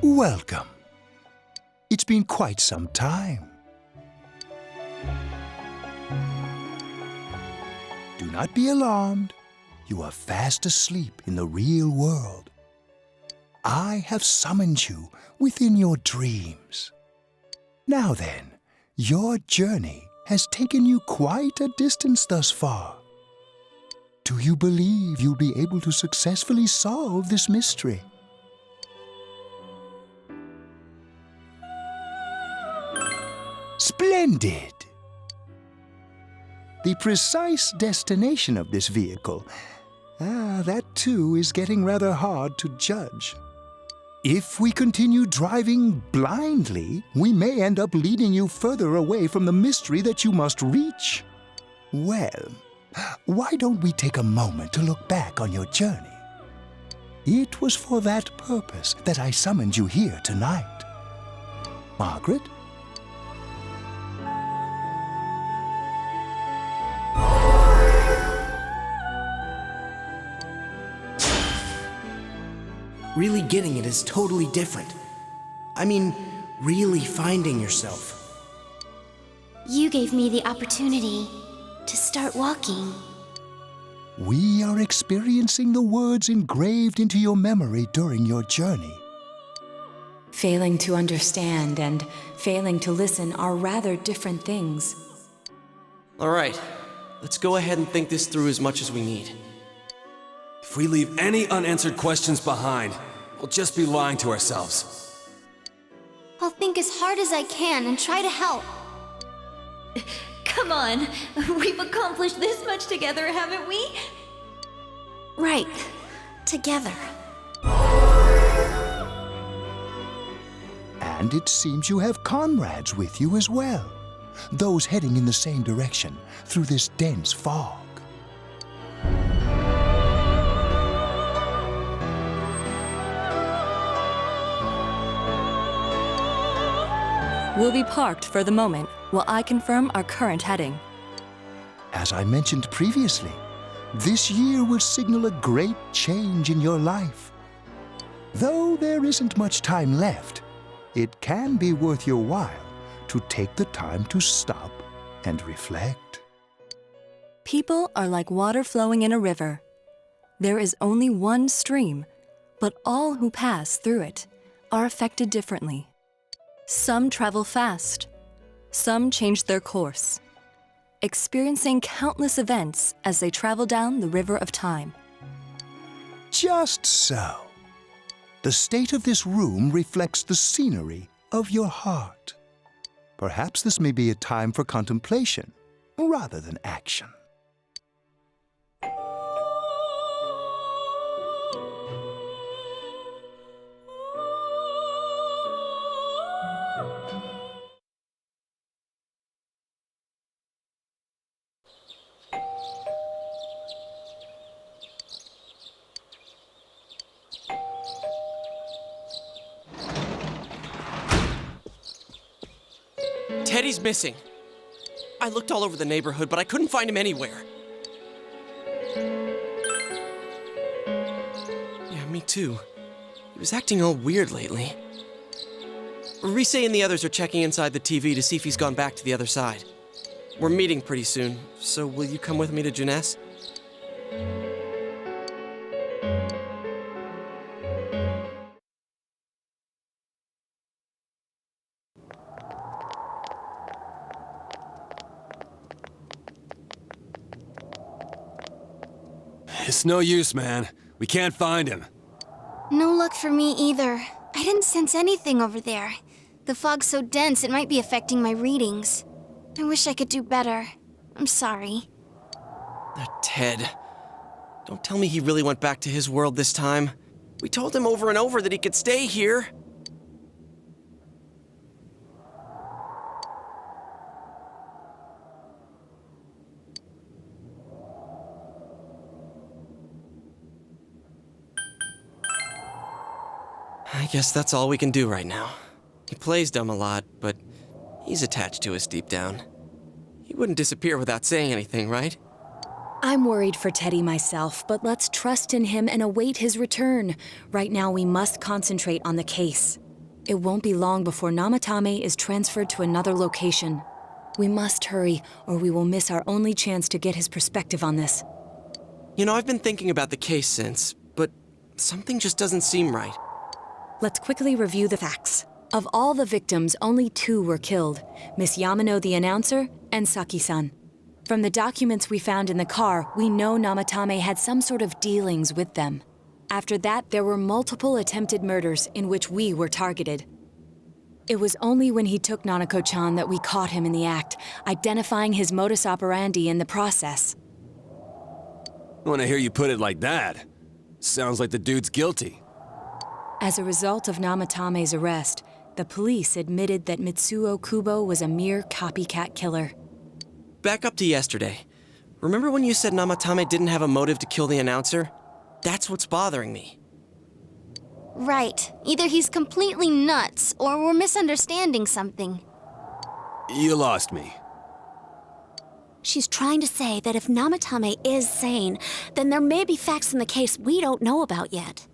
Welcome. It's been quite some time. Do not be alarmed. You are fast asleep in the real world. I have summoned you within your dreams. Now then, your journey has taken you quite a distance thus far. Do you believe you'll be able to successfully solve this mystery? Splendid! The precise destination of this vehicle, that too is getting rather hard to judge. If we continue driving blindly, we may end up leading you further away from the mystery that you must reach. Well, why don't we take a moment to look back on your journey? It was for that purpose that I summoned you here tonight. Margaret? Really getting it is totally different. I mean, really finding yourself. You gave me the opportunity to start walking. We are experiencing the words engraved into your memory during your journey. Failing to understand and failing to listen are rather different things. All right, let's go ahead and think this through as much as we need. If we leave any unanswered questions behind, we'll just be lying to ourselves. I'll think as hard as I can and try to help. Come on, we've accomplished this much together, haven't we? Right, together. And it seems you have comrades with you as well, those heading in the same direction through this dense fog. We'll be parked for the moment while I confirm our current heading. As I mentioned previously, this year will signal a great change in your life. Though there isn't much time left, it can be worth your while to take the time to stop and reflect. People are like water flowing in a river. There is only one stream, but all who pass through it are affected differently. Some travel fast, some change their course, experiencing countless events as they travel down the river of time. Just so. The state of this room reflects the scenery of your heart. Perhaps this may be a time for contemplation rather than action. Teddy's missing. I looked all over the neighborhood, but I couldn't find him anywhere. Yeah, me too. He was acting all weird lately. Rise and the others are checking inside the TV to see if he's gone back to the other side. We're meeting pretty soon, so will you come with me to Jeunesse? It's no use, man. We can't find him. No luck for me either. I didn't sense anything over there. The fog's so dense it might be affecting my readings. I wish I could do better. I'm sorry. That Ted. Don't tell me he really went back to his world this time. We told him over and over that he could stay here. I guess that's all we can do right now. He plays dumb a lot, but he's attached to us deep down. He wouldn't disappear without saying anything, right? I'm worried for Teddy myself, but let's trust in him and await his return. Right now, we must concentrate on the case. It won't be long before Namatame is transferred to another location. We must hurry, or we will miss our only chance to get his perspective on this. You know, I've been thinking about the case since, but something just doesn't seem right. Let's quickly review the facts. Of all the victims, only 2 were killed, Miss Yamano the announcer and Saki-san. From the documents we found in the car, we know Namatame had some sort of dealings with them. After that, there were multiple attempted murders in which we were targeted. It was only when he took Nanako-chan that we caught him in the act, identifying his modus operandi in the process. When I hear you put it like that, sounds like the dude's guilty. As a result of Namatame's arrest, the police admitted that Mitsuo Kubo was a mere copycat killer. Back up to yesterday. Remember when you said Namatame didn't have a motive to kill the announcer? That's what's bothering me. Right. Either he's completely nuts, or we're misunderstanding something. You lost me. She's trying to say that if Namatame is sane, then there may be facts in the case we don't know about yet.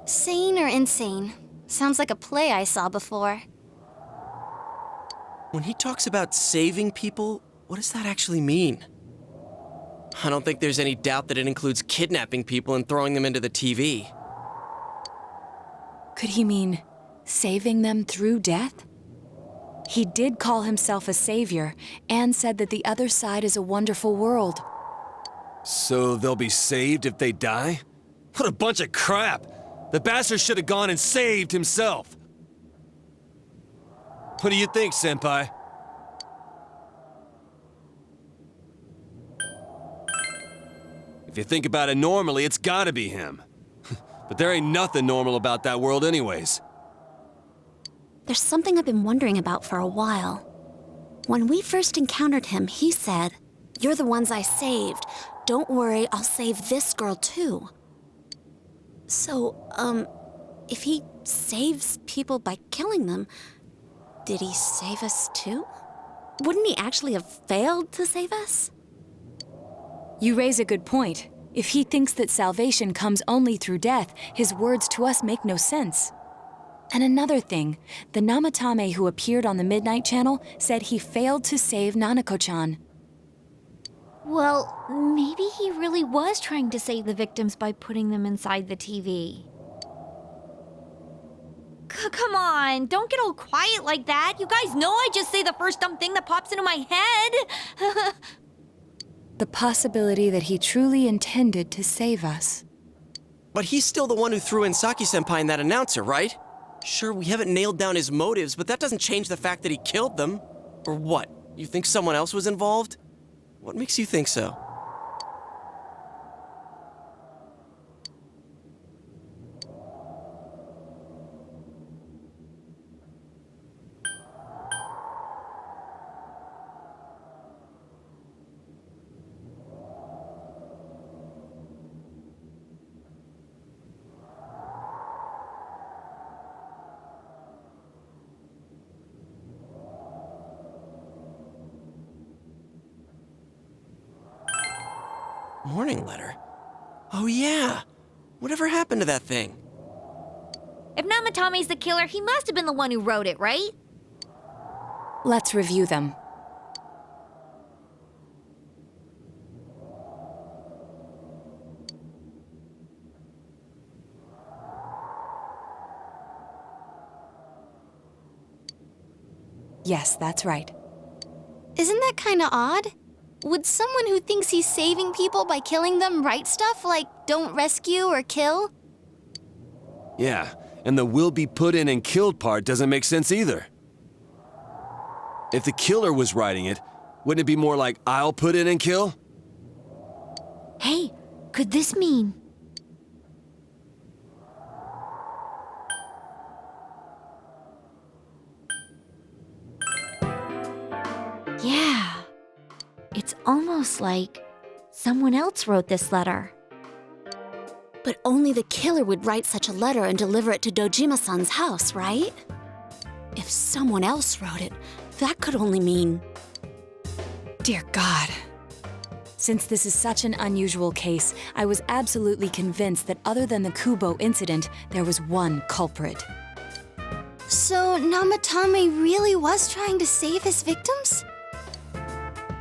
Sane or insane? Sounds like a play I saw before. When he talks about saving people, what does that actually mean? I don't think there's any doubt that it includes kidnapping people and throwing them into the TV. Could he mean saving them through death? He did call himself a savior and said that the other side is a wonderful world. So they'll be saved if they die? What a bunch of crap! The bastard should have gone and saved himself! What do you think, Senpai? If you think about it normally, it's gotta be him. But there ain't nothing normal about that world anyways. There's something I've been wondering about for a while. When we first encountered him, he said, "You're the ones I saved. Don't worry, I'll save this girl too." So, if he saves people by killing them, did he save us too? Wouldn't he actually have failed to save us? You raise a good point. If he thinks that salvation comes only through death, his words to us make no sense. And another thing, the Namatame who appeared on the Midnight Channel said he failed to save Nanako-chan. Well, maybe he really was trying to save the victims by putting them inside the TV. Come on, don't get all quiet like that. You guys know I just say the first dumb thing that pops into my head. The possibility that he truly intended to save us. But he's still the one who threw in Saki-senpai and that announcer, right? Sure, we haven't nailed down his motives, but that doesn't change the fact that he killed them. Or what? You think someone else was involved? What makes you think so? Morning letter? Oh yeah! Whatever happened to that thing? If Namatame's the killer, he must have been the one who wrote it, right? Let's review them. Yes, that's right. Isn't that kinda odd? Would someone who thinks he's saving people by killing them write stuff like don't rescue or kill? Yeah, and the will be put in and killed part doesn't make sense either. If the killer was writing it, wouldn't it be more like I'll put in and kill? Hey, could this mean... Yeah. It's almost like someone else wrote this letter. But only the killer would write such a letter and deliver it to Dojima-san's house, right? If someone else wrote it, that could only mean... Dear God. Since this is such an unusual case, I was absolutely convinced that other than the Kubo incident, there was one culprit. So Namatame really was trying to save his victims?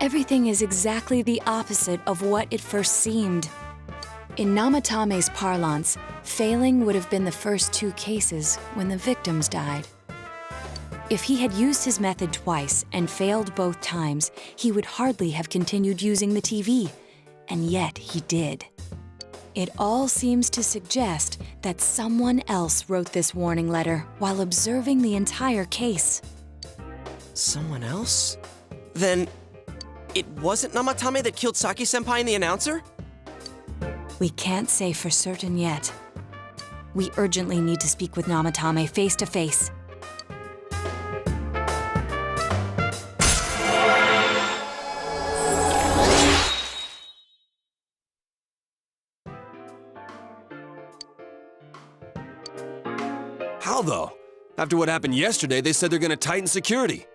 Everything is exactly the opposite of what it first seemed. In Namatame's parlance, failing would have been the first two cases when the victims died. If he had used his method twice and failed both times, he would hardly have continued using the TV, and yet he did. It all seems to suggest that someone else wrote this warning letter while observing the entire case. Someone else? Then, it wasn't Namatame that killed Saki-senpai and the announcer? We can't say for certain yet. We urgently need to speak with Namatame face to face. How though? After what happened yesterday, they said they're gonna tighten security.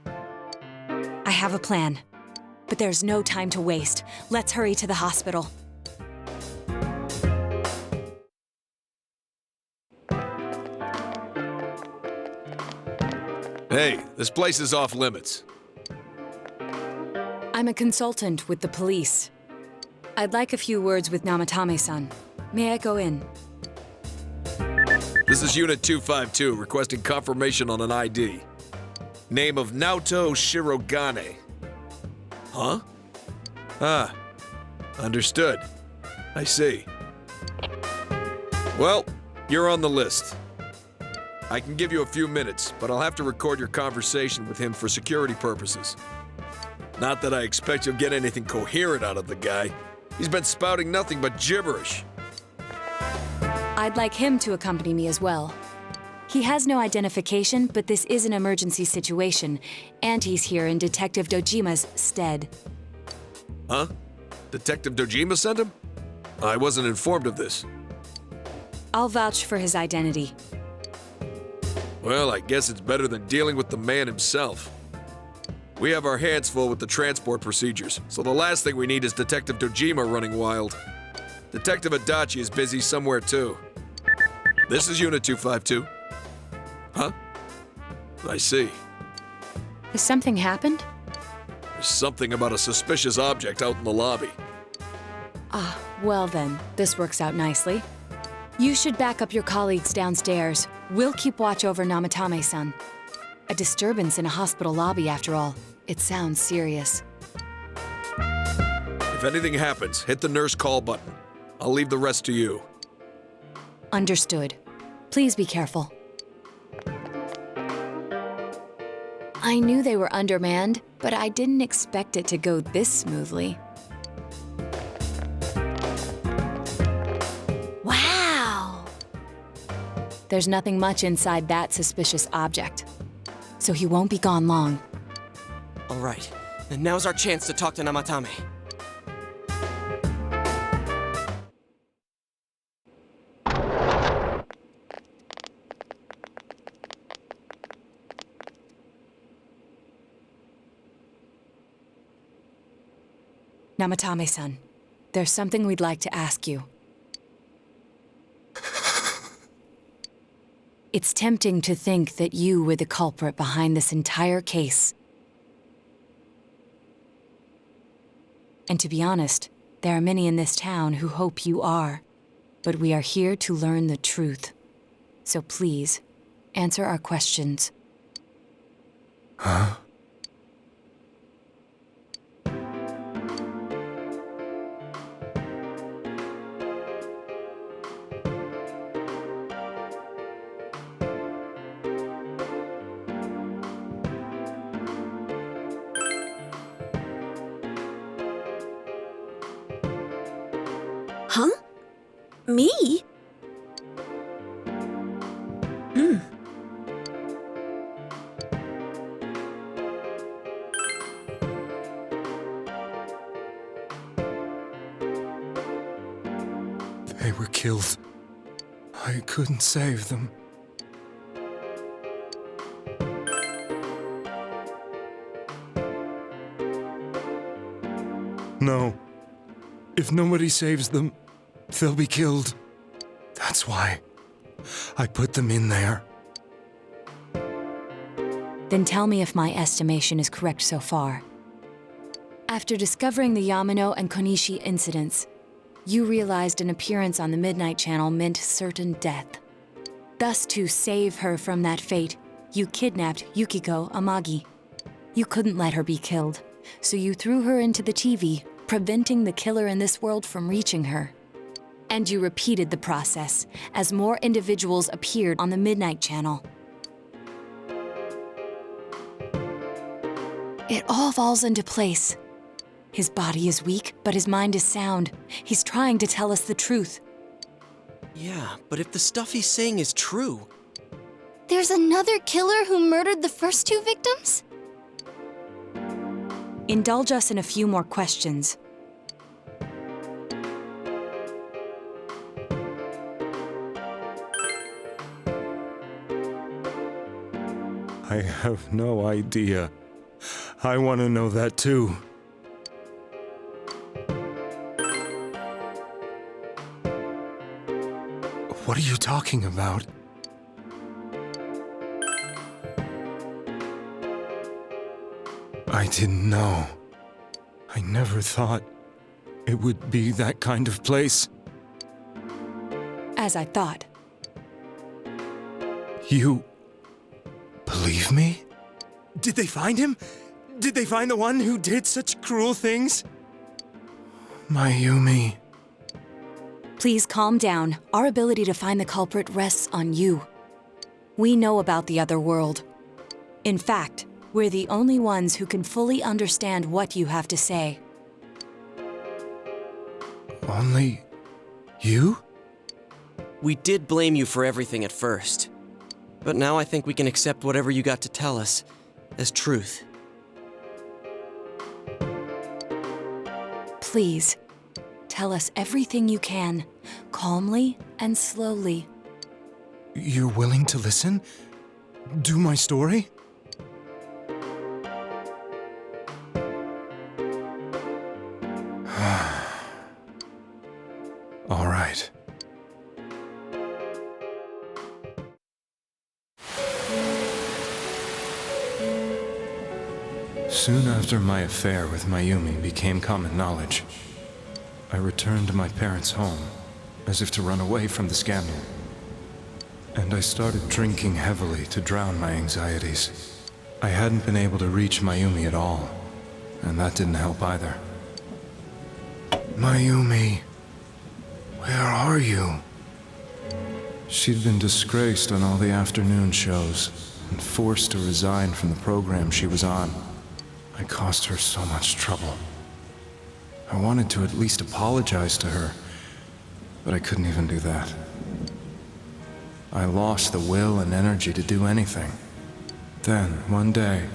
I have a plan, but there's no time to waste. Let's hurry to the hospital. Hey, this place is off limits. I'm a consultant with the police. I'd like a few words with Namatame-san. May I go in? This is Unit 252, requesting confirmation on an ID. Name of Naoto Shirogane. Huh? Ah, understood. I see. Well, you're on the list. I can give you a few minutes, but I'll have to record your conversation with him for security purposes. Not that I expect you'll get anything coherent out of the guy. He's been spouting nothing but gibberish. I'd like him to accompany me as well. He has no identification, but this is an emergency situation, and he's here in Detective Dojima's stead. Huh? Detective Dojima sent him? I wasn't informed of this. I'll vouch for his identity. Well, I guess it's better than dealing with the man himself. We have our hands full with the transport procedures, so the last thing we need is Detective Dojima running wild. Detective Adachi is busy somewhere too. This is Unit 252. Huh? I see. Has something happened? There's something about a suspicious object out in the lobby. Ah, well then, this works out nicely. You should back up your colleagues downstairs. We'll keep watch over Namatame-san. A disturbance in a hospital lobby, after all. It sounds serious. If anything happens, hit the nurse call button. I'll leave the rest to you. Understood. Please be careful. I knew they were undermanned, but I didn't expect it to go this smoothly. Wow! There's nothing much inside that suspicious object, so he won't be gone long. All right, then now's our chance to talk to Namatame. Namatame-san, there's something we'd like to ask you. It's tempting to think that you were the culprit behind this entire case. And to be honest, there are many in this town who hope you are. But we are here to learn the truth. So please, answer our questions. Huh? Huh? Me? They were killed. I couldn't save them. No. If nobody saves them, they'll be killed. That's why I put them in there. Then tell me if my estimation is correct so far. After discovering the Yamano and Konishi incidents, you realized an appearance on the Midnight Channel meant certain death. Thus, to save her from that fate, you kidnapped Yukiko Amagi. You couldn't let her be killed, so you threw her into the TV, preventing the killer in this world from reaching her. And you repeated the process as more individuals appeared on the Midnight Channel. It all falls into place. His body is weak, but his mind is sound. He's trying to tell us the truth. Yeah, but if the stuff he's saying is true... There's another killer who murdered the first two victims? Indulge us in a few more questions. I have no idea. I want to know that too. What are you talking about? I didn't know. I never thought it would be that kind of place. As I thought. You believe me? Did they find him? Did they find the one who did such cruel things? Mayumi. Please calm down. Our ability to find the culprit rests on you. We know about the other world. In fact, we're the only ones who can fully understand what you have to say. Only you? We did blame you for everything at first. But now I think we can accept whatever you got to tell us as truth. Please, tell us everything you can, calmly and slowly. You're willing to listen? Do my story? All right. Soon after my affair with Mayumi became common knowledge, I returned to my parents' home, as if to run away from the scandal. And I started drinking heavily to drown my anxieties. I hadn't been able to reach Mayumi at all, and that didn't help either. Mayumi, where are you? She'd been disgraced on all the afternoon shows and forced to resign from the program she was on. I caused her so much trouble. I wanted to at least apologize to her, but I couldn't even do that. I lost the will and energy to do anything. Then, one day,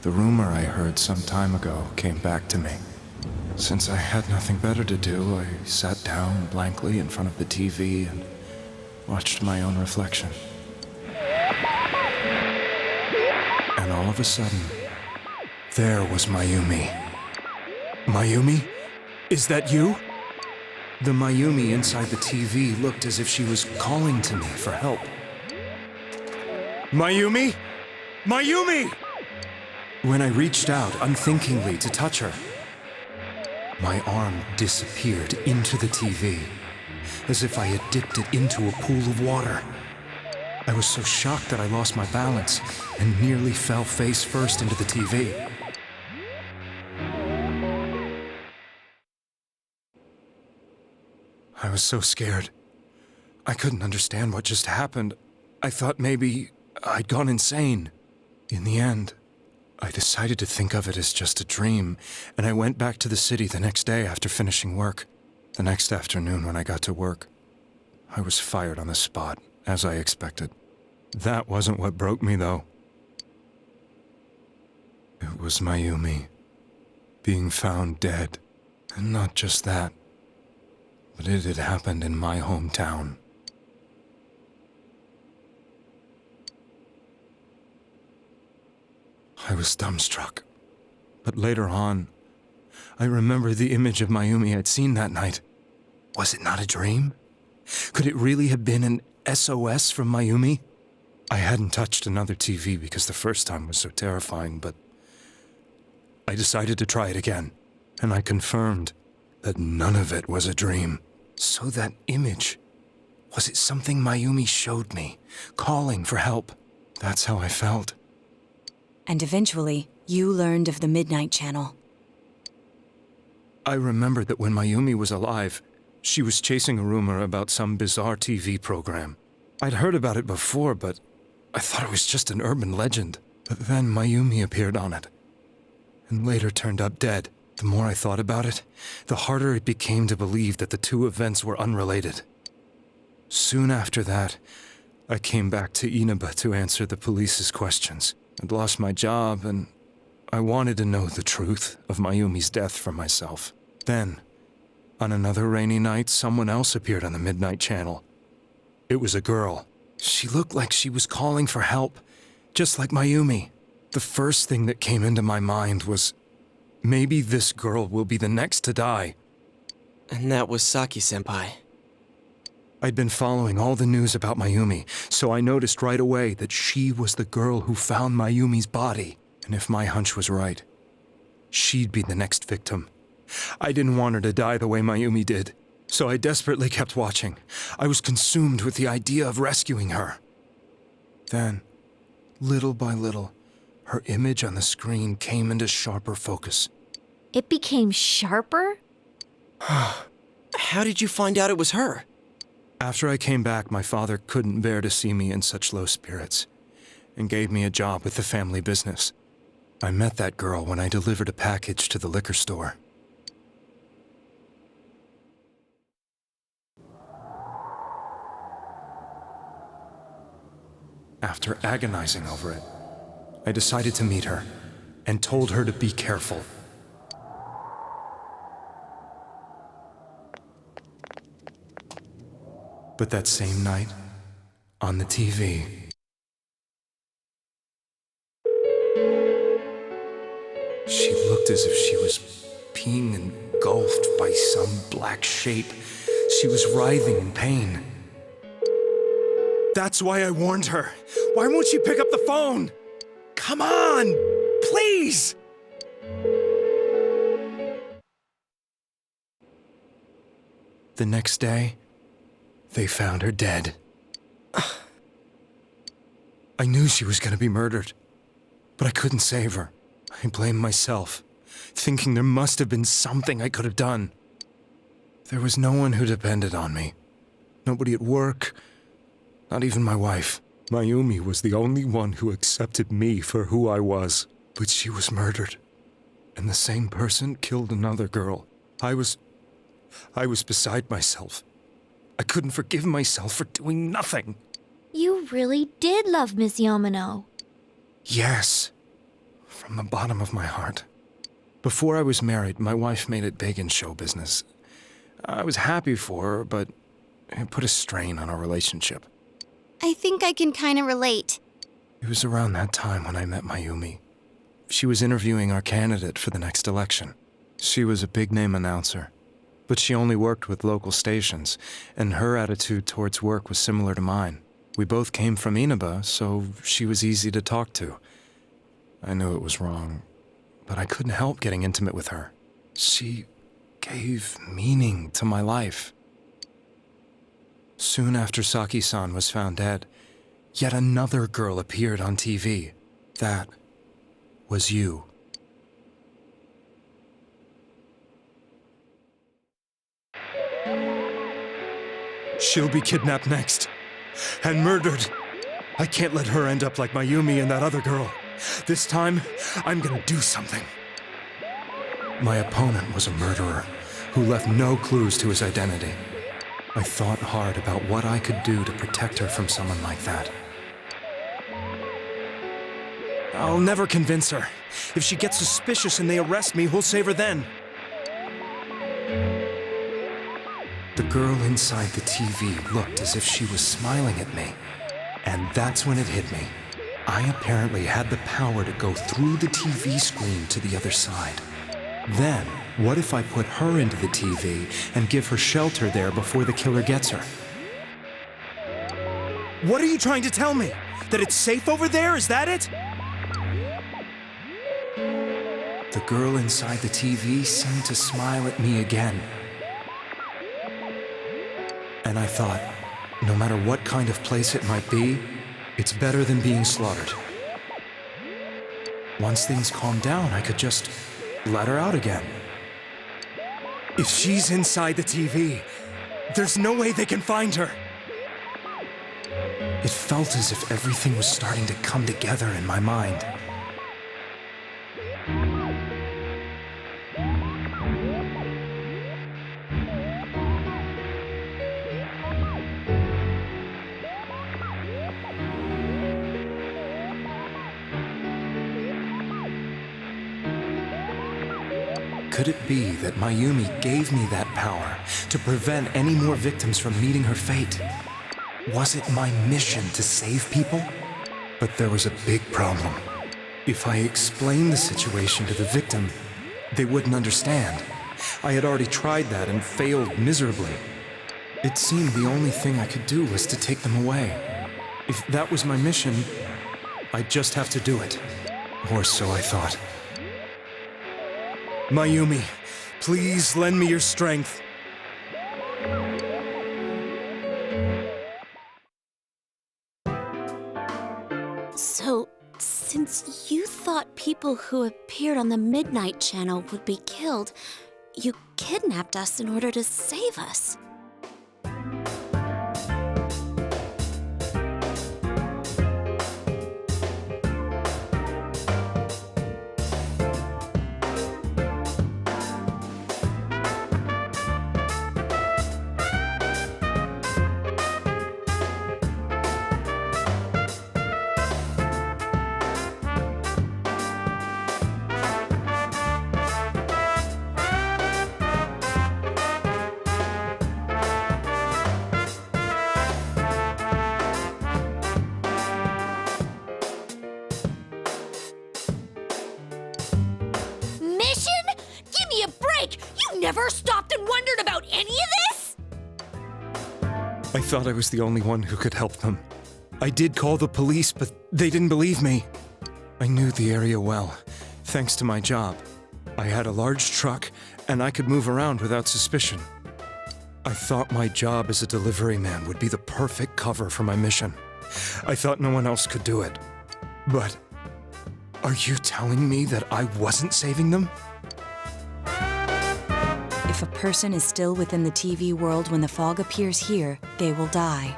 the rumor I heard some time ago came back to me. Since I had nothing better to do, I sat down blankly in front of the TV and watched my own reflection. And all of a sudden, there was Mayumi. Mayumi? Is that you? The Mayumi inside the TV looked as if she was calling to me for help. Mayumi? Mayumi! When I reached out unthinkingly to touch her, my arm disappeared into the TV, as if I had dipped it into a pool of water. I was so shocked that I lost my balance and nearly fell face first into the TV. I was so scared. I couldn't understand what just happened. I thought maybe I'd gone insane. In the end, I decided to think of it as just a dream, and I went back to the city the next day after finishing work. The next afternoon when I got to work, I was fired on the spot, as I expected. That wasn't what broke me, though. It was Mayumi being found dead. And not just that, but it had happened in my hometown. I was dumbstruck. But later on, I remember the image of Mayumi I'd seen that night. Was it not a dream? Could it really have been an SOS from Mayumi? I hadn't touched another TV because the first time was so terrifying, but I decided to try it again, and I confirmed that none of it was a dream. So that image, was it something Mayumi showed me, calling for help? That's how I felt. And eventually, you learned of the Midnight Channel. I remembered that when Mayumi was alive, she was chasing a rumor about some bizarre TV program. I'd heard about it before, but I thought it was just an urban legend. But then Mayumi appeared on it, and later turned up dead. The more I thought about it, the harder it became to believe that the two events were unrelated. Soon after that, I came back to Inaba to answer the police's questions. I'd lost my job, and I wanted to know the truth of Mayumi's death for myself. Then, on another rainy night, someone else appeared on the Midnight Channel. It was a girl. She looked like she was calling for help, just like Mayumi. The first thing that came into my mind was, maybe this girl will be the next to die. And that was Saki-senpai. I'd been following all the news about Mayumi, so I noticed right away that she was the girl who found Mayumi's body. And if my hunch was right, she'd be the next victim. I didn't want her to die the way Mayumi did, so I desperately kept watching. I was consumed with the idea of rescuing her. Then, little by little, her image on the screen came into sharper focus. It became sharper? How did you find out it was her? After I came back, my father couldn't bear to see me in such low spirits, and gave me a job with the family business. I met that girl when I delivered a package to the liquor store. After agonizing over it, I decided to meet her, and told her to be careful. But that same night, on the TV, she looked as if she was being engulfed by some black shape. She was writhing in pain. That's why I warned her. Why won't she pick up the phone? Come on, please! The next day, they found her dead. I knew she was going to be murdered, but I couldn't save her. I blamed myself, thinking there must have been something I could have done. There was no one who depended on me. Nobody at work, not even my wife. Mayumi was the only one who accepted me for who I was. But she was murdered, and the same person killed another girl. I was beside myself. I couldn't forgive myself for doing nothing. You really did love Miss Yamano. Yes, from the bottom of my heart. Before I was married, my wife made it big in show business. I was happy for her, but it put a strain on our relationship. I think I can kind of relate. It was around that time when I met Mayumi. She was interviewing our candidate for the next election. She was a big-name announcer, but she only worked with local stations, and her attitude towards work was similar to mine. We both came from Inaba, so she was easy to talk to. I knew it was wrong, but I couldn't help getting intimate with her. She gave meaning to my life. Soon after Saki-san was found dead, yet another girl appeared on TV. That was you. She'll be kidnapped next, and murdered. I can't let her end up like Mayumi and that other girl. This time, I'm gonna do something. My opponent was a murderer who left no clues to his identity. I thought hard about what I could do to protect her from someone like that. I'll never convince her. If she gets suspicious and they arrest me, we'll save her then. The girl inside the TV looked as if she was smiling at me. And that's when it hit me. I apparently had the power to go through the TV screen to the other side. Then, what if I put her into the TV and give her shelter there before the killer gets her? What are you trying to tell me? That it's safe over there? Is that it? The girl inside the TV seemed to smile at me again. And I thought, no matter what kind of place it might be, it's better than being slaughtered. Once things calmed down, I could just let her out again. If she's inside the TV, there's no way they can find her. It felt as if everything was starting to come together in my mind. Could it be that Mayumi gave me that power to prevent any more victims from meeting her fate? Was it my mission to save people? But there was a big problem. If I explained the situation to the victim, they wouldn't understand. I had already tried that and failed miserably. It seemed the only thing I could do was to take them away. If that was my mission, I'd just have to do it. Or so I thought. Mayumi, please lend me your strength. So, since you thought people who appeared on the Midnight Channel would be killed, you kidnapped us in order to save us. Never stopped and wondered about any of this? I thought I was the only one who could help them. I did call the police, but they didn't believe me. I knew the area well, thanks to my job. I had a large truck, and I could move around without suspicion. I thought my job as a delivery man would be the perfect cover for my mission. I thought no one else could do it. But are you telling me that I wasn't saving them? If a person is still within the TV world when the fog appears here, they will die.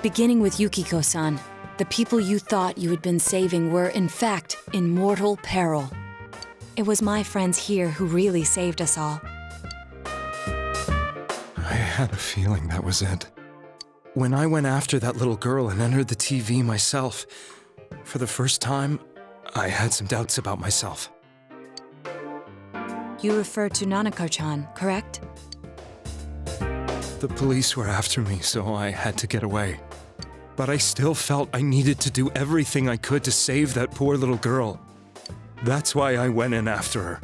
Beginning with Yukiko-san, the people you thought you had been saving were, in fact, in mortal peril. It was my friends here who really saved us all. I had a feeling that was it. When I went after that little girl and entered the TV myself, for the first time, I had some doubts about myself. You refer to Nanako-chan, correct? The police were after me, so I had to get away. But I still felt I needed to do everything I could to save that poor little girl. That's why I went in after her.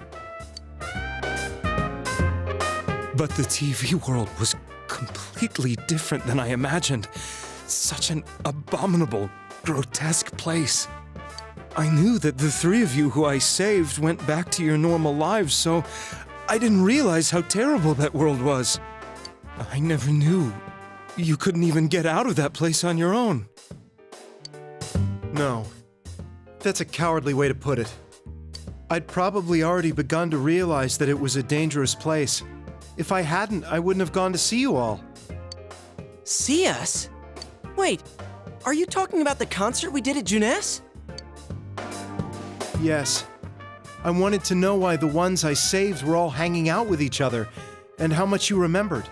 But the TV world was completely different than I imagined. such an abominable, grotesque place. I knew that the three of you who I saved went back to your normal lives, so I didn't realize how terrible that world was. I never knew you couldn't even get out of that place on your own. No, that's a cowardly way to put it. I'd probably already begun to realize that it was a dangerous place. If I hadn't, I wouldn't have gone to see you all. See us? Wait, are you talking about the concert we did at Juness? Yes. I wanted to know why the ones I saved were all hanging out with each other, and how much you remembered.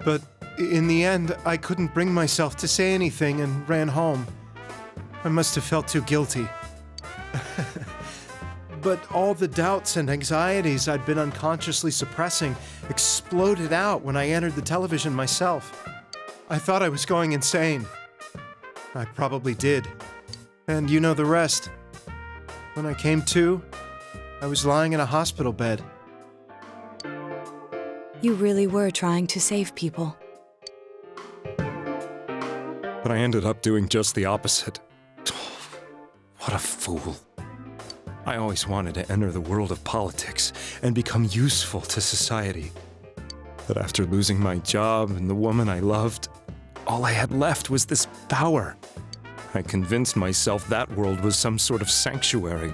But in the end, I couldn't bring myself to say anything and ran home. I must have felt too guilty. But all the doubts and anxieties I'd been unconsciously suppressing exploded out when I entered the television myself. I thought I was going insane. I probably did. And you know the rest. When I came to, I was lying in a hospital bed. You really were trying to save people. But I ended up doing just the opposite. What a fool. I always wanted to enter the world of politics and become useful to society. But after losing my job and the woman I loved, all I had left was this power. I convinced myself that world was some sort of sanctuary,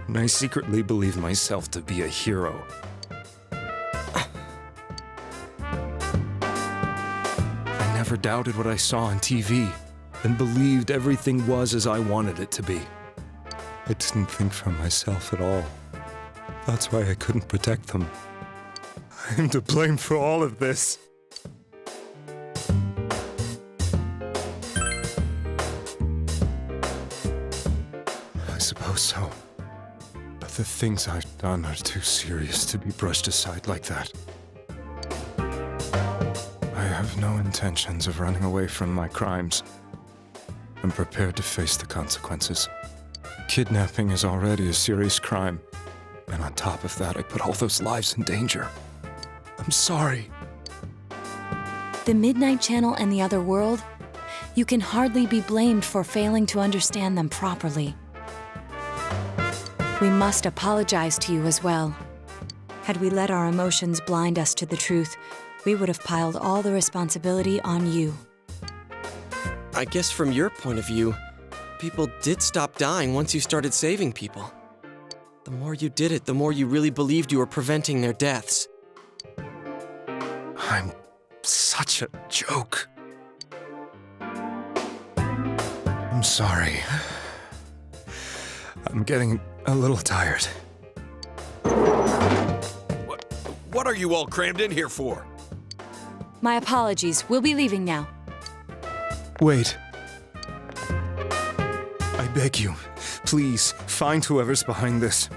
and I secretly believed myself to be a hero. I never doubted what I saw on TV, and believed everything was as I wanted it to be. I didn't think for myself at all. That's why I couldn't protect them. I'm to blame for all of this. I suppose so. But the things I've done are too serious to be brushed aside like that. I have no intentions of running away from my crimes. I'm prepared to face the consequences. Kidnapping is already a serious crime, and on top of that, I put all those lives in danger. I'm sorry. The Midnight Channel and the other world? You can hardly be blamed for failing to understand them properly. We must apologize to you as well. Had we let our emotions blind us to the truth, we would have piled all the responsibility on you. I guess from your point of view, people did stop dying once you started saving people. The more you did it, the more you really believed you were preventing their deaths. I'm such a joke. I'm sorry. I'm getting a little tired. What are you all crammed in here for? My apologies. We'll be leaving now. Wait. I beg you, please, find whoever's behind this.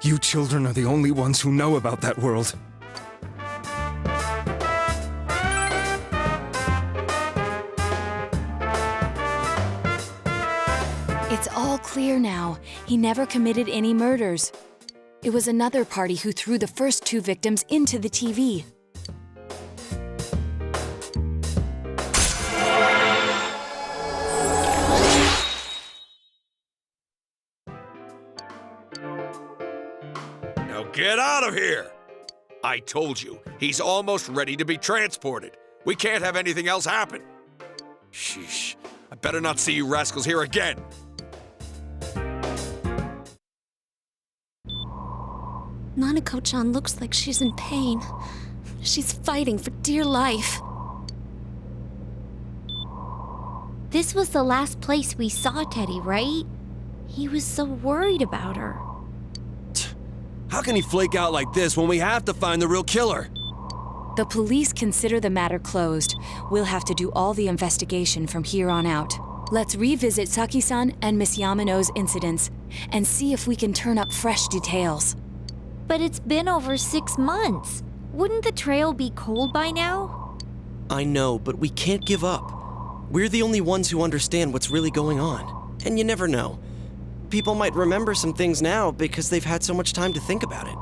You children are the only ones who know about that world. It's all clear now. He never committed any murders. It was another party who threw the first two victims into the TV. Now get out of here! I told you, he's almost ready to be transported. We can't have anything else happen. Sheesh, I better not see you rascals here again. Nanako-chan looks like she's in pain. She's fighting for dear life. This was the last place we saw Teddy, right? He was so worried about her. How can he flake out like this when we have to find the real killer? The police consider the matter closed. We'll have to do all the investigation from here on out. Let's revisit Saki-san and Miss Yamano's incidents and see if we can turn up fresh details. But it's been over 6 months. Wouldn't the trail be cold by now? I know, but we can't give up. We're the only ones who understand what's really going on. And you never know. People might remember some things now because they've had so much time to think about it.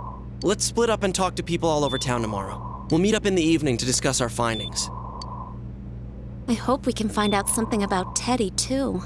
Let's split up and talk to people all over town tomorrow. We'll meet up in the evening to discuss our findings. I hope we can find out something about Teddy, too.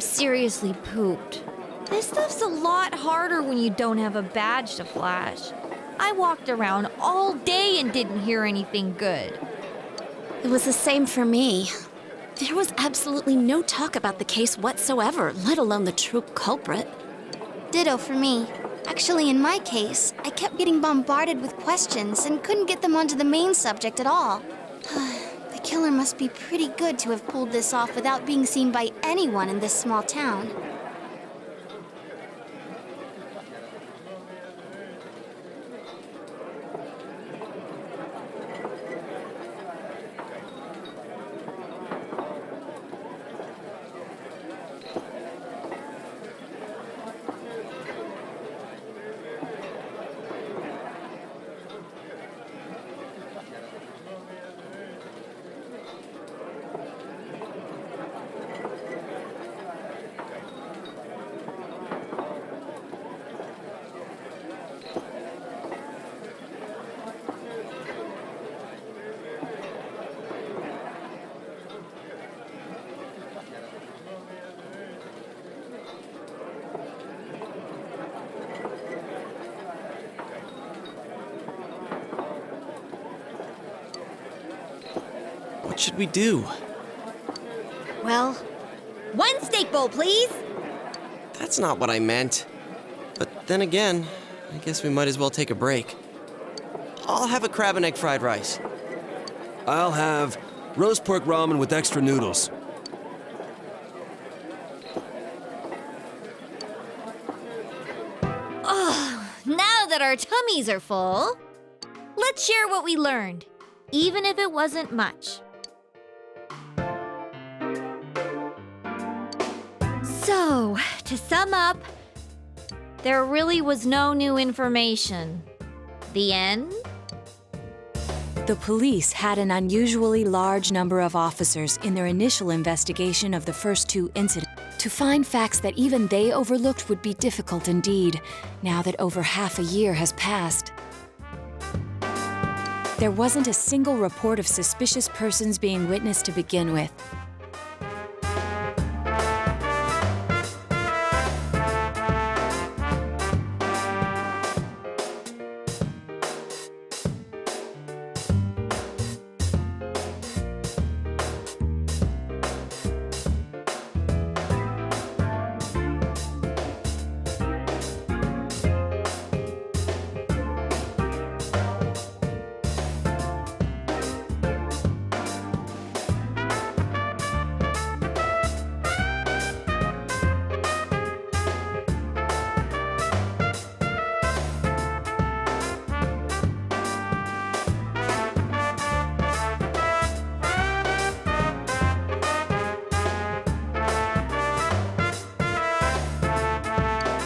I'm seriously pooped. This stuff's a lot harder when you don't have a badge to flash. I walked around all day and didn't hear anything good. It was the same for me. There was absolutely no talk about the case whatsoever, let alone the true culprit. Ditto for me. Actually, in my case, I kept getting bombarded with questions and couldn't get them onto the main subject at all. The killer must be pretty good to have pulled this off without being seen by anyone in this small town. What should we do? Well, one steak bowl, please. That's not what I meant. But then again, I guess we might as well take a break. I'll have a crab and egg fried rice. I'll have roast pork ramen with extra noodles. Now that our tummies are full, let's share what we learned, even if it wasn't much. So, to sum up, there really was no new information. The end? The police had an unusually large number of officers in their initial investigation of the first two incidents. To find facts that even they overlooked would be difficult indeed, now that over half a year has passed. There wasn't a single report of suspicious persons being witnessed to begin with.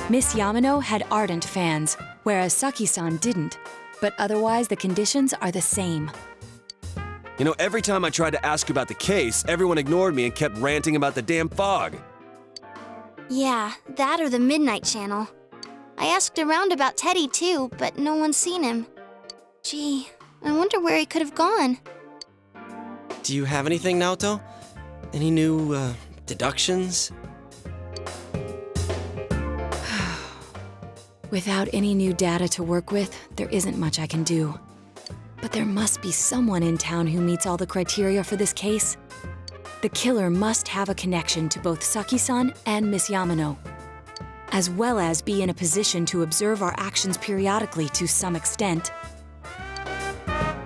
Miss Yamano had ardent fans, whereas Saki-san didn't. But otherwise, the conditions are the same. You know, every time I tried to ask about the case, everyone ignored me and kept ranting about the damn fog. Yeah, that or the Midnight Channel. I asked around about Teddy too, but no one's seen him. Gee, I wonder where he could have gone. Do you have anything, Naoto? Any new, deductions? Without any new data to work with, there isn't much I can do. But there must be someone in town who meets all the criteria for this case. The killer must have a connection to both Saki-san and Miss Yamano, as well as be in a position to observe our actions periodically to some extent.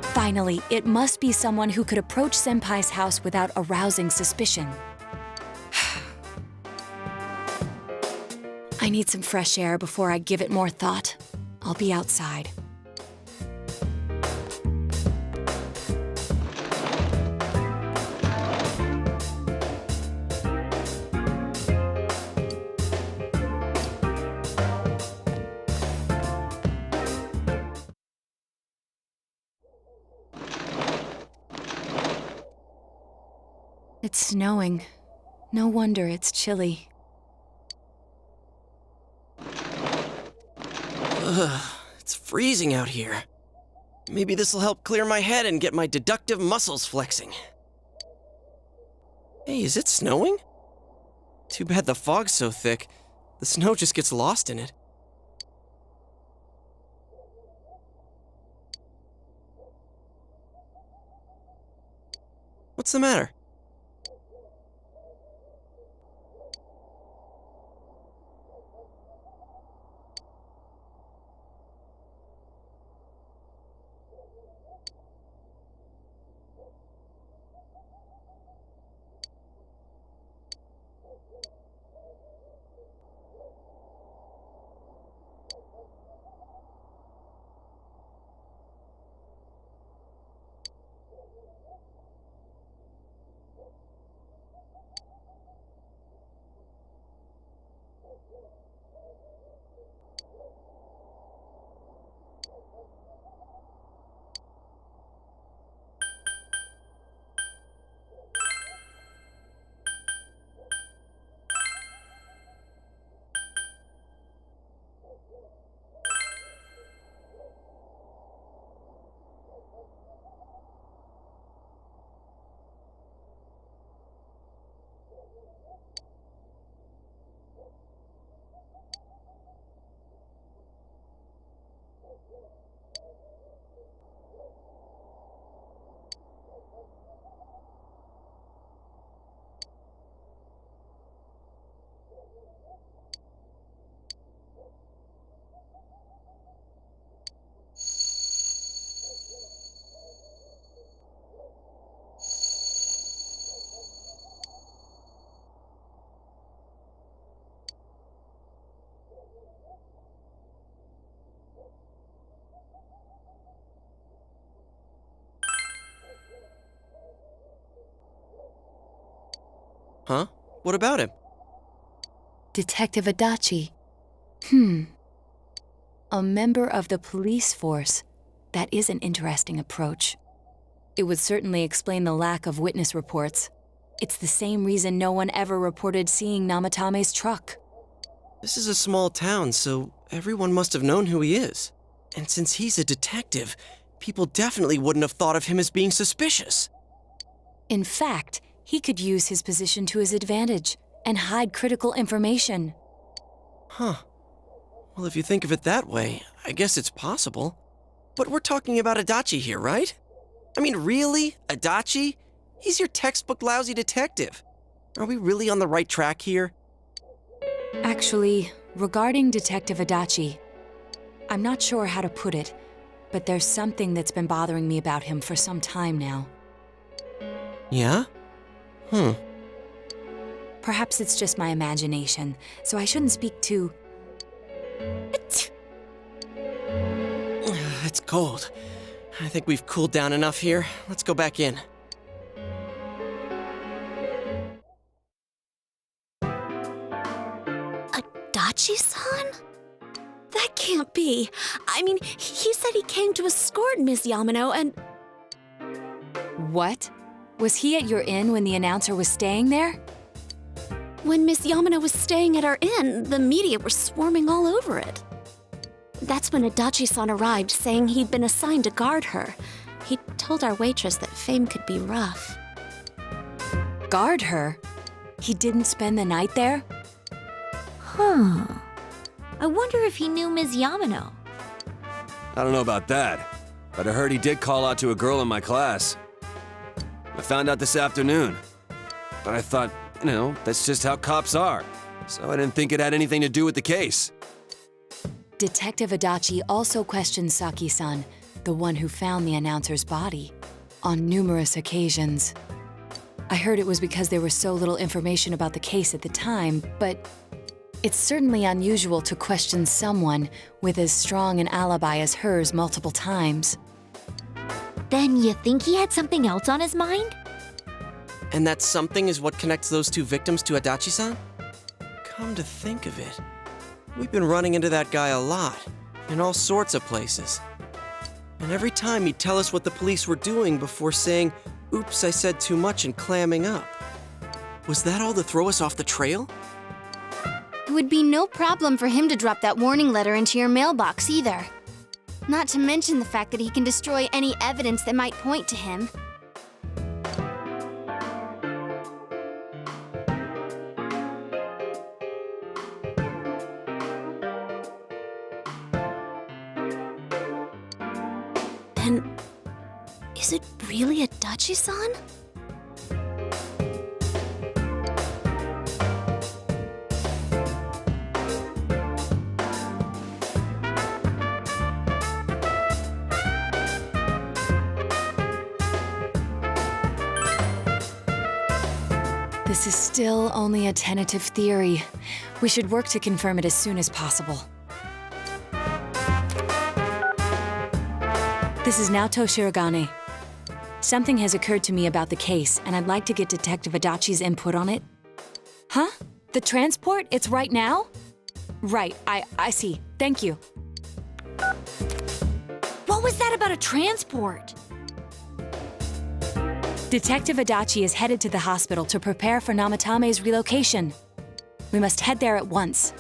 Finally, it must be someone who could approach Senpai's house without arousing suspicion. I need some fresh air before I give it more thought. I'll be outside. It's snowing. No wonder it's chilly. Ugh, it's freezing out here. Maybe this'll help clear my head and get my deductive muscles flexing. Hey, is it snowing? Too bad the fog's so thick. The snow just gets lost in it. What's the matter? Huh? What about him? Detective Adachi. A member of the police force. That is an interesting approach. It would certainly explain the lack of witness reports. It's the same reason no one ever reported seeing Namatame's truck. This is a small town, so everyone must have known who he is. And since he's a detective, people definitely wouldn't have thought of him as being suspicious. In fact, he could use his position to his advantage and hide critical information. Huh. Well, if you think of it that way, I guess it's possible. But we're talking about Adachi here, right? I mean, really? Adachi? He's your textbook lousy detective. Are we really on the right track here? Actually, regarding Detective Adachi, I'm not sure how to put it, but there's something that's been bothering me about him for some time now. Yeah? Perhaps it's just my imagination, so I shouldn't speak too... It's cold. I think we've cooled down enough here. Let's go back in. Adachi-san? That can't be. I mean, he said he came to escort Miss Yamano and... What? Was he at your inn when the announcer was staying there? When Miss Yamano was staying at our inn, the media were swarming all over it. That's when Adachi-san arrived, saying he'd been assigned to guard her. He told our waitress that fame could be rough. Guard her? He didn't spend the night there? Huh. I wonder if he knew Ms. Yamano. I don't know about that, but I heard he did call out to a girl in my class. I found out this afternoon. But I thought, that's just how cops are. So I didn't think it had anything to do with the case. Detective Adachi also questioned Saki-san, the one who found the announcer's body, on numerous occasions. I heard it was because there was so little information about the case at the time, but it's certainly unusual to question someone with as strong an alibi as hers multiple times. Then you think he had something else on his mind? And that something is what connects those two victims to Adachi-san? Come to think of it, we've been running into that guy a lot, in all sorts of places. And every time he'd tell us what the police were doing before saying, "Oops, I said too much," and clamming up. Was that all to throw us off the trail? It would be no problem for him to drop that warning letter into your mailbox either. Not to mention the fact that he can destroy any evidence that might point to him. Then, is it really Adachi-san? This is still only a tentative theory. We should work to confirm it as soon as possible. This is Naoto Shirogane. Something has occurred to me about the case, and I'd like to get Detective Adachi's input on it. Huh? The transport? It's right now? Right, I see. Thank you. What was that about a transport? Detective Adachi is headed to the hospital to prepare for Namatame's relocation. We must head there at once.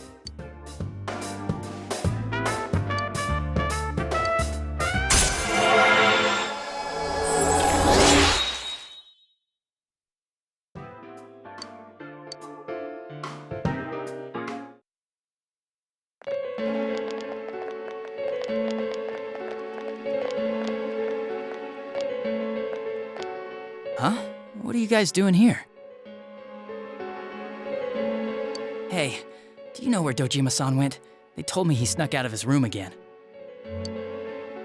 Huh? What are you guys doing here? Hey, do you know where Dojima-san went? They told me he snuck out of his room again.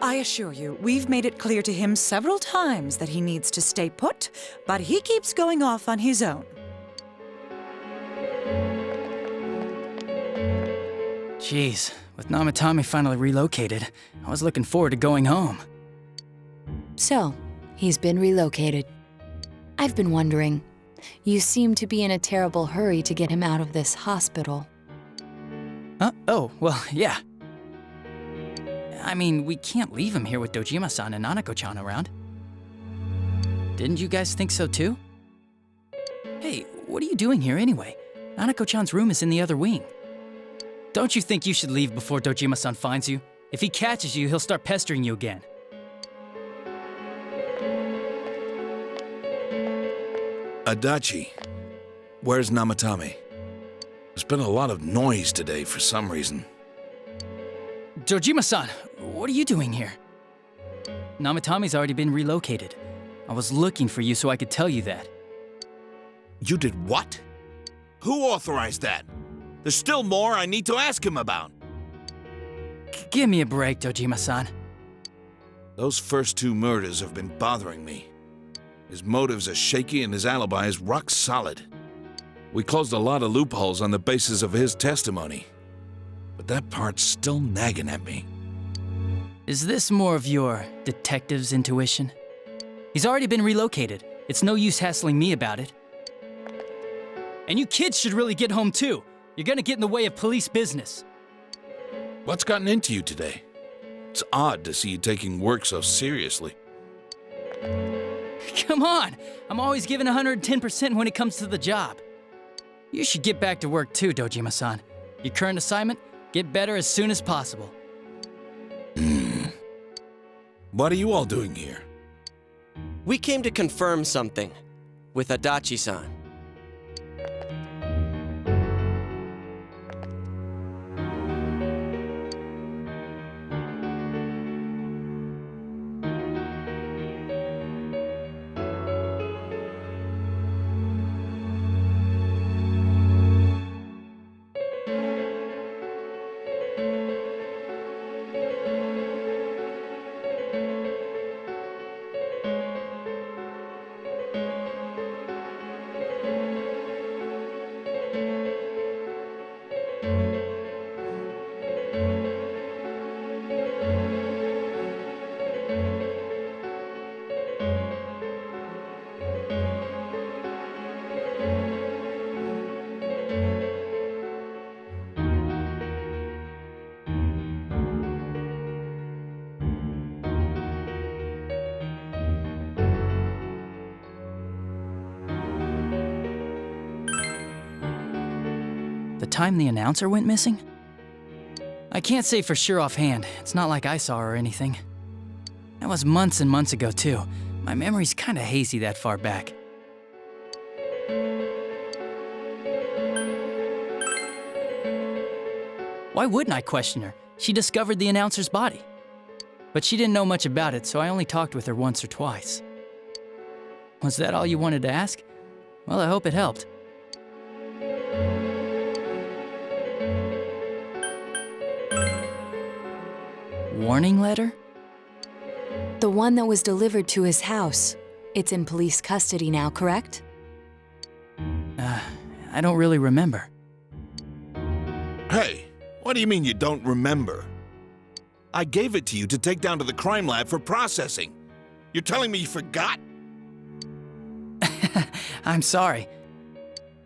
I assure you, we've made it clear to him several times that he needs to stay put, but he keeps going off on his own. Jeez, with Namatame finally relocated, I was looking forward to going home. So, he's been relocated. I've been wondering, you seem to be in a terrible hurry to get him out of this hospital. Oh, well, yeah. I mean, we can't leave him here with Dojima-san and Nanako-chan around. Didn't you guys think so too? Hey, what are you doing here anyway? Nanako-chan's room is in the other wing. Don't you think you should leave before Dojima-san finds you? If he catches you, he'll start pestering you again. Adachi, where's Namatame? There's been a lot of noise today for some reason. Dojima-san, what are you doing here? Namatame's already been relocated. I was looking for you so I could tell you that. You did what? Who authorized that? There's still more I need to ask him about. Give me a break, Dojima-san. Those first two murders have been bothering me. His motives are shaky and his alibi is rock solid. We closed a lot of loopholes on the basis of his testimony. But that part's still nagging at me. Is this more of your detective's intuition? He's already been relocated. It's no use hassling me about it. And you kids should really get home too. You're gonna get in the way of police business. What's gotten into you today? It's odd to see you taking work so seriously. Come on! I'm always giving 110% when it comes to the job. You should get back to work too, Dojima-san. Your current assignment, get better as soon as possible. What are you all doing here? We came to confirm something with Adachi-san. The time the announcer went missing? I can't say for sure offhand. It's not like I saw her or anything. That was months and months ago, too. My memory's kinda hazy that far back. Why wouldn't I question her? She discovered the announcer's body. But she didn't know much about it, so I only talked with her once or twice. Was that all you wanted to ask? Well, I hope it helped. Warning letter? The one that was delivered to his house. It's in police custody now, correct? I don't really remember. Hey, what do you mean you don't remember? I gave it to you to take down to the crime lab for processing. You're telling me you forgot? I'm sorry.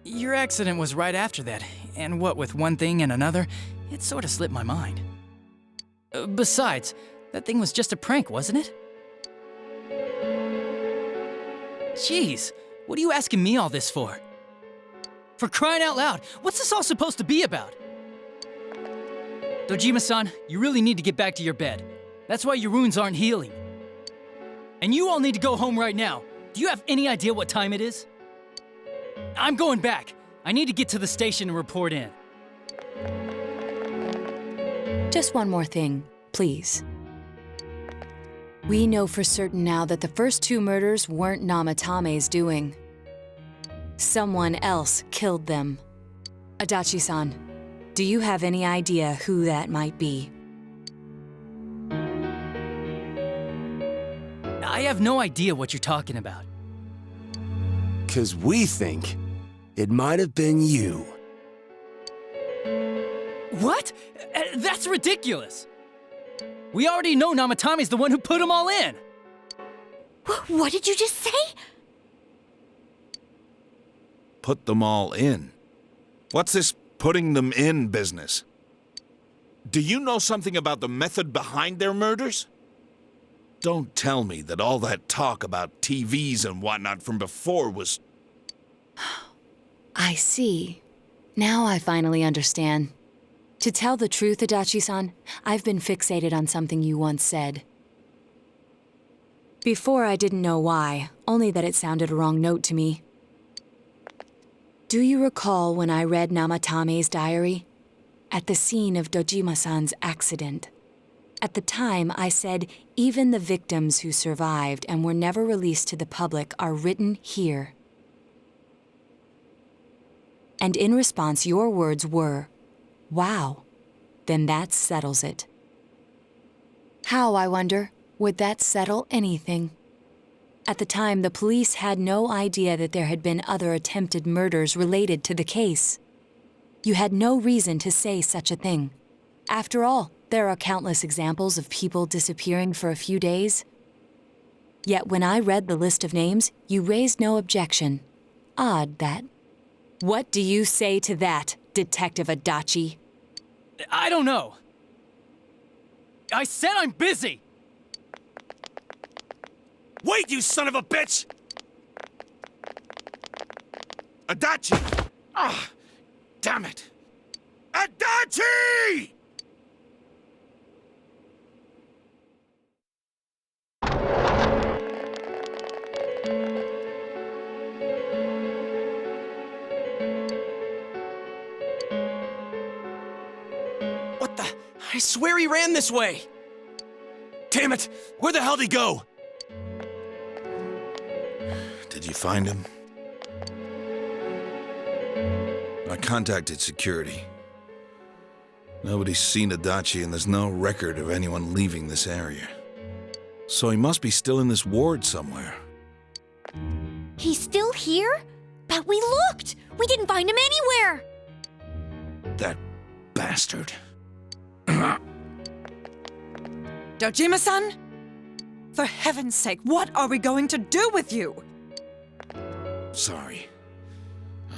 Your accident was right after that, and what with one thing and another, it sort of slipped my mind. Besides, that thing was just a prank, wasn't it? Jeez, what are you asking me all this for? For crying out loud, what's this all supposed to be about? Dojima-san, you really need to get back to your bed. That's why your wounds aren't healing. And you all need to go home right now. Do you have any idea what time it is? I'm going back. I need to get to the station and report in. Just one more thing, please. We know for certain now that the first 2 murders weren't Namatame's doing. Someone else killed them. Adachi-san, do you have any idea who that might be? I have no idea what you're talking about. 'Cause we think it might have been you. What? That's ridiculous! We already know Namatame's the one who put them all in! What did you just say? Put them all in. What's this putting them in business? Do you know something about the method behind their murders? Don't tell me that all that talk about TVs and whatnot from before was... I see. Now I finally understand. To tell the truth, Adachi-san, I've been fixated on something you once said. Before I didn't know why, only that it sounded a wrong note to me. Do you recall when I read Namatame's diary? At the scene of Dojima-san's accident. At the time, I said, even the victims who survived and were never released to the public are written here. And in response, your words were, wow, then that settles it. How, I wonder, would that settle anything? At the time, the police had no idea that there had been other attempted murders related to the case. You had no reason to say such a thing. After all, there are countless examples of people disappearing for a few days. Yet when I read the list of names, you raised no objection. Odd, that. What do you say to that, Detective Adachi? I don't know. I said I'm busy! Wait, you son of a bitch! Adachi! Ah, damn it! Adachi! What the? I swear he ran this way! Damn it! Where the hell did he go? Did you find him? I contacted security. Nobody's seen Adachi and there's no record of anyone leaving this area. So he must be still in this ward somewhere. He's still here? But we looked! We didn't find him anywhere! That bastard. Dojima-san? For heaven's sake, what are we going to do with you? Sorry.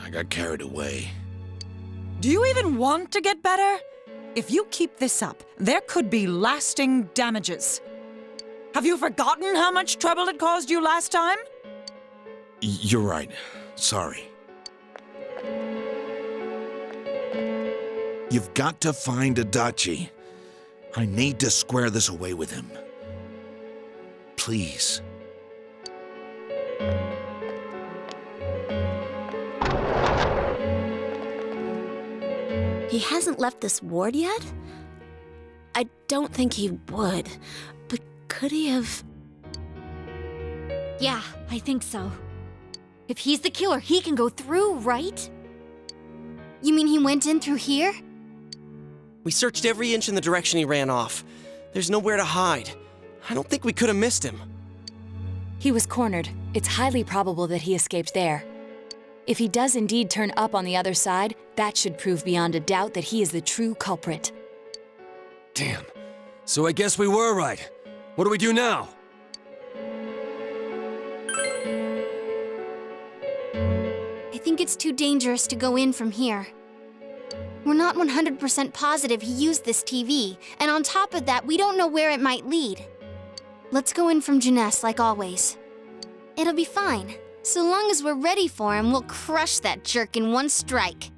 I got carried away. Do you even want to get better? If you keep this up, there could be lasting damages. Have you forgotten how much trouble it caused you last time? You're right. Sorry. You've got to find Adachi. I need to square this away with him. Please. He hasn't left this ward yet? I don't think he would. But Could he have... Yeah, I think so. If he's the killer, he can go through, right? You mean he went in through here? We searched every inch in the direction he ran off. There's nowhere to hide. I don't think we could have missed him. He was cornered. It's highly probable that he escaped there. If he does indeed turn up on the other side, that should prove beyond a doubt that he is the true culprit. Damn. So I guess we were right. What do we do now? I think it's too dangerous to go in from here. We're not 100% positive he used this TV, and on top of that, we don't know where it might lead. Let's go in from Jeunesse like always. It'll be fine. So long as we're ready for him, we'll crush that jerk in one strike.